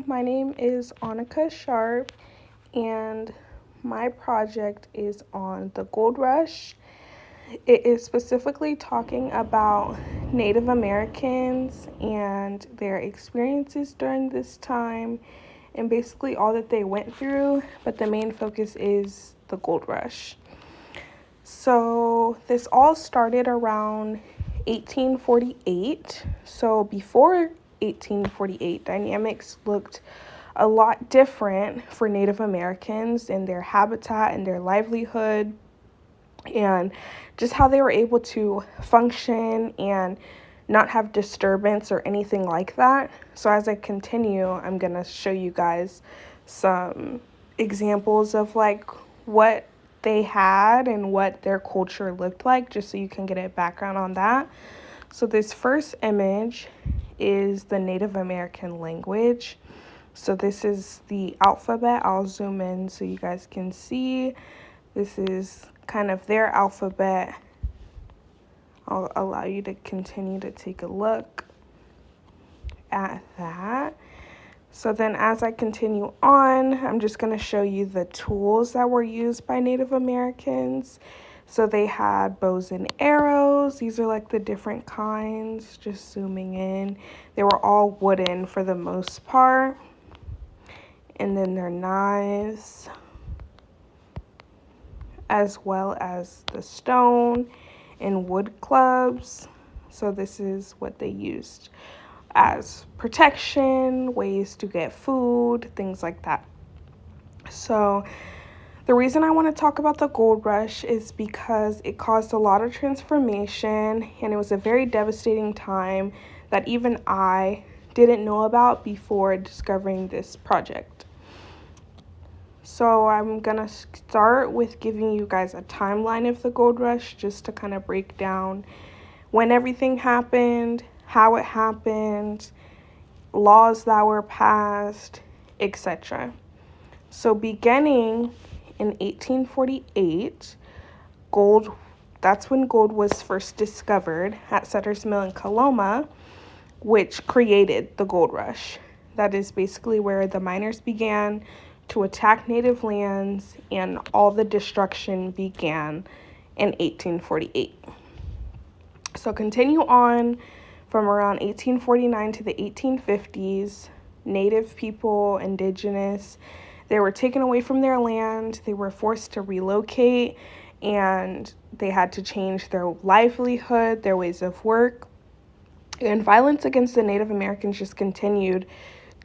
my name is Annika Sharp, and my project is on the Gold Rush. It is specifically talking about Native Americans and their experiences during this time and basically all that they went through, but the main focus is the Gold Rush. So this all started around 1848. So before 1848, dynamics looked a lot different for Native Americans and their habitat and their livelihood and just how they were able to function and not have disturbance or anything like that. So as I continue, I'm going to show you guys some examples of like what they had and what their culture looked like, just so you can get a background on that. So this first image is the Native American language. So this is the alphabet. I'll zoom in so you guys can see. This is kind of their alphabet. I'll allow you to continue to take a look at that. So then as I continue on, I'm just going to show you the tools that were used by Native Americans. So they had bows and arrows. These are like the different kinds, just zooming in. They were all wooden for the most part. And then their knives, as well as the stone and wood clubs. So this is what they used as protection, ways to get food, things like that. So the reason I want to talk about the gold rush is because it caused a lot of transformation, and it was a very devastating time that even I didn't know about before discovering this project. So I'm going to start with giving you guys a timeline of the gold rush, just to kind of break down when everything happened, how it happened, laws that were passed, etc. So beginning in 1848, that's when gold was first discovered at Sutter's Mill in Coloma, which created the gold rush. That is basically where the miners began to attack native lands, and all the destruction began in 1848. So continue on from around 1849 to the 1850s, native people, indigenous, they were taken away from their land, they were forced to relocate, and they had to change their livelihood, their ways of work. And violence against the Native Americans just continued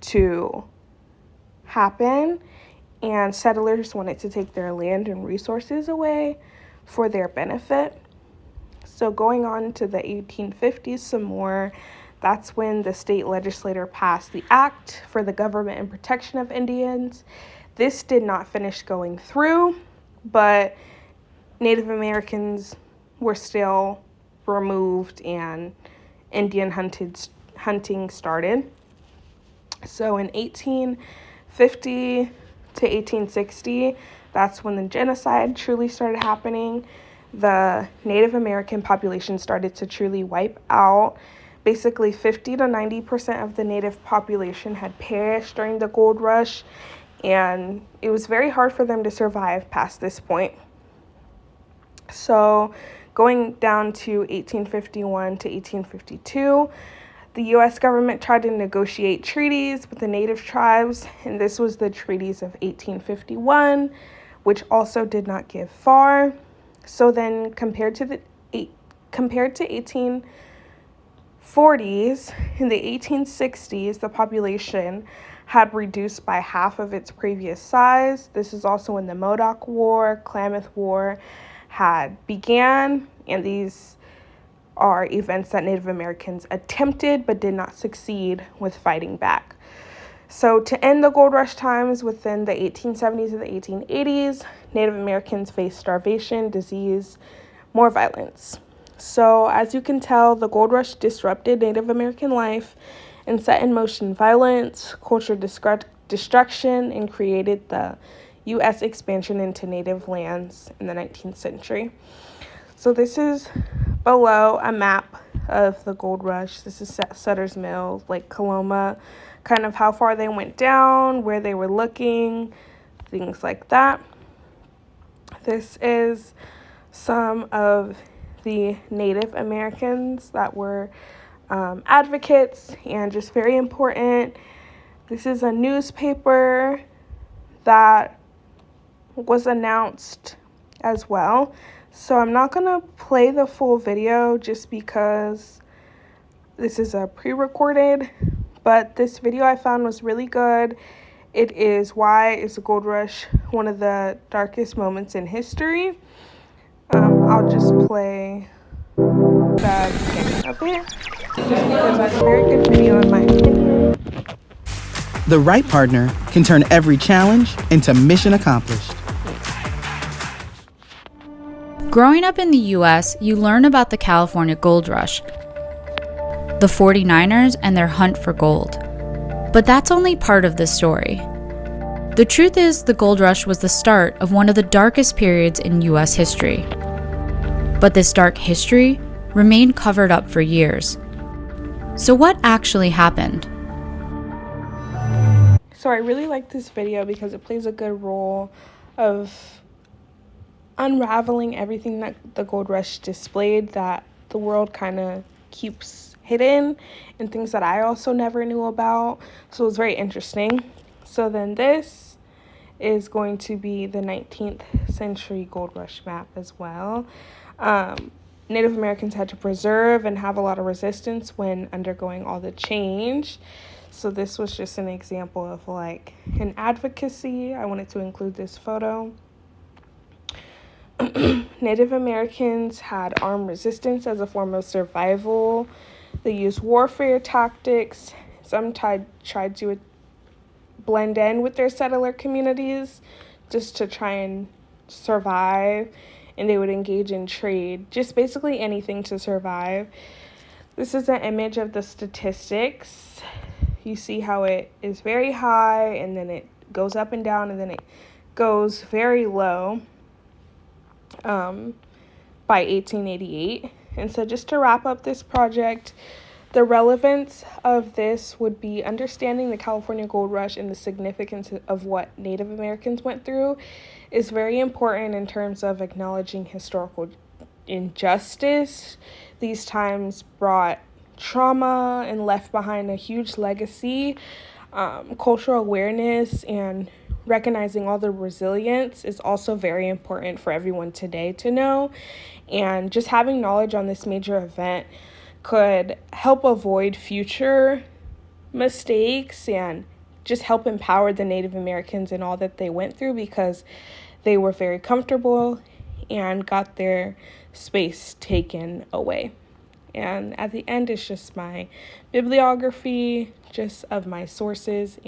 to happen, and settlers wanted to take their land and resources away for their benefit. So going on to the 1850s some more, that's when the state legislature passed the Act for the Government and Protection of Indians. This did not finish going through, but Native Americans were still removed and Indian hunting started. So in 1850 to 1860, that's when the genocide truly started happening. The Native American population started to truly wipe out. Basically, 50 to 90% of the Native population had perished during the gold rush, and it was very hard for them to survive past this point. So going down to 1851 to 1852, the U.S. government tried to negotiate treaties with the native tribes, and this was the treaties of 1851, which also did not give far. So then compared to 1840s, in the 1860s, the population had reduced by half of its previous size. This is also when the Modoc War, Klamath War had began, and these are events that Native Americans attempted but did not succeed with fighting back. So to end the gold rush times within the 1870s and the 1880s, Native Americans faced starvation, disease, more violence. So as you can tell, the gold rush disrupted Native American life and set in motion violence, cultural destruction, and created the U.S. expansion into native lands in the 19th century. So this is below a map of the gold rush. This is Sutter's Mill, Lake Coloma, kind of how far they went down, where they were looking, things like that. This is some of the Native Americans that were advocates and just very important. This is a newspaper that was announced as well. So I'm not going to play the full video just because this is a pre-recorded, but this video I found was really good. It is Why is the Gold Rush one of the darkest moments in history? I'll just play the beginning of it just because it's a very good video in my opinion. The right partner can turn every challenge into mission accomplished. Growing up in the U.S., you learn about the California Gold Rush, the 49ers and their hunt for gold. But that's only part of the story. The truth is, the gold rush was the start of one of the darkest periods in U.S. history. But this dark history remained covered up for years. So what actually happened? So I really like this video because it plays a good role of unraveling everything that the gold rush displayed that the world kind of keeps hidden, and things that I also never knew about. So it was very interesting. So then this is going to be the 19th century gold rush map as well. Native Americans had to preserve and have a lot of resistance when undergoing all the change. So this was just an example of like an advocacy. I wanted to include this photo. Native Americans had armed resistance as a form of survival. They used warfare tactics. Some tried to blend in with their settler communities just to try and survive, and they would engage in trade, just basically anything to survive. This is an image of the statistics. You see how it is very high, and then it goes up and down, and then it goes very low by 1888. And so just to wrap up this project, the relevance of this would be understanding the California Gold Rush and the significance of what Native Americans went through is very important in terms of acknowledging historical injustice. These times brought trauma and left behind a huge legacy. Cultural awareness and recognizing all the resilience is also very important for everyone today to know. And just having knowledge on this major event could help avoid future mistakes and just help empower the Native Americans in all that they went through, because they were very comfortable and got their space taken away. And at the end, it's just my bibliography, just of my sources. And